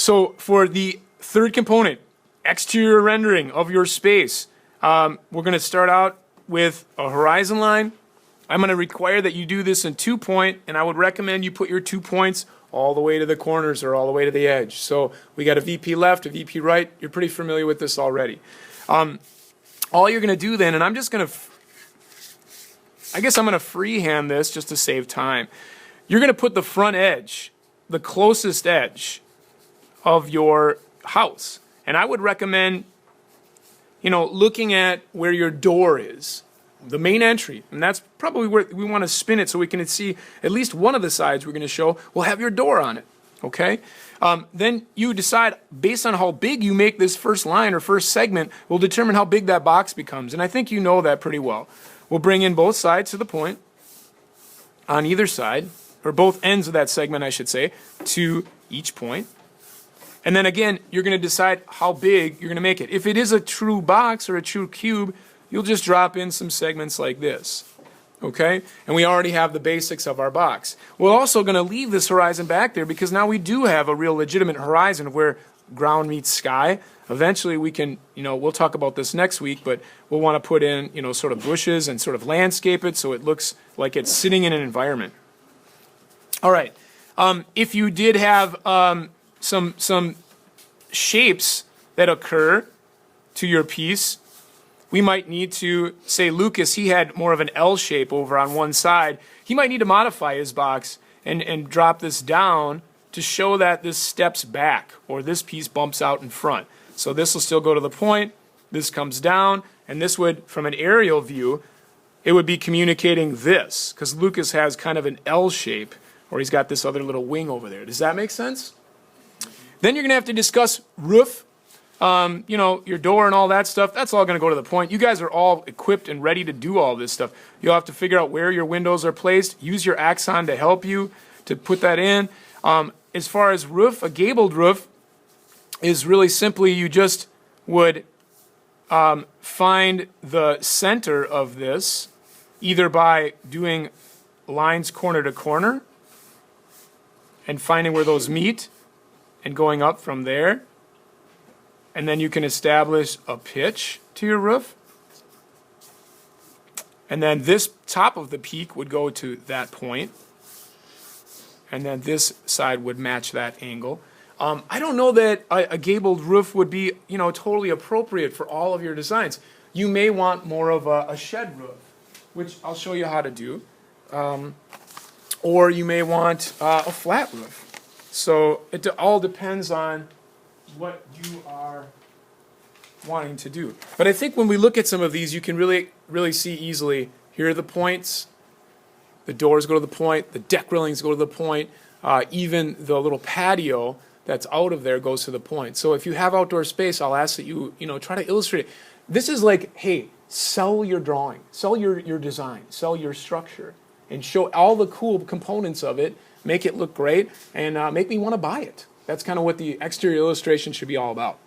So for the third component, exterior rendering of your space, we're going to start out with a horizon line. I'm going to require that you do this in 2-point, and I would recommend you put your 2 points all the way to the corners or all the way to the edge. So we got a VP left, a VP right. You're pretty familiar with this already. All you're going to do then, and I'm just going to, I guess I'm going to freehand this just to save time. You're going to put the front edge, the closest edge of your house. And I would recommend, looking at where your door is, the main entry. And that's probably where we want to spin it so we can see at least one of the sides we're going to show will have your door on it. Okay? Then you decide, based on how big you make this first line or first segment, will determine how big that box becomes. And I think you know that pretty well. We'll bring in both sides to the point on either side, or both ends of that segment, I should say, to each point. And then again, you're going to decide how big you're going to make it. If it is a true box or a true cube, you'll just drop in some segments like this. Okay? And we already have the basics of our box. We're also going to leave this horizon back there because now we do have a real legitimate horizon of where ground meets sky. Eventually we can, we'll talk about this next week, but we'll want to put in, sort of bushes and sort of landscape it so it looks like it's sitting in an environment. All right. If you did have some shapes that occur to your piece, we might need to, say Lucas, he had more of an L shape over on one side. He might need to modify his box and drop this down to show that this steps back or this piece bumps out in front. So this will still go to the point, this comes down, and this would, from an aerial view, it would be communicating this, because Lucas has kind of an L shape, or he's got this other little wing over there. Does that make sense? Then you're going to have to discuss roof, your door and all that stuff. That's all going to go to the point. You guys are all equipped and ready to do all this stuff. You'll have to figure out where your windows are placed. Use your Axon to help you to put that in. As far as roof, a gabled roof is really simply you just would find the center of this either by doing lines corner to corner and finding where those meet and going up from there. And then you can establish a pitch to your roof. And then this top of the peak would go to that point. And then this side would match that angle. I don't know that a gabled roof would be, totally appropriate for all of your designs. You may want more of a shed roof, which I'll show you how to do. Or you may want a flat roof. So it all depends on what you are wanting to do. But I think when we look at some of these, you can really see easily, here are the points, the doors go to the point, the deck railings go to the point, even the little patio that's out of there goes to the point. So if you have outdoor space, I'll ask that you, try to illustrate it. This is like, hey, sell your drawing, sell your design, sell your structure, and show all the cool components of it, make it look great, and make me want to buy it. That's kind of what the exterior illustration should be all about.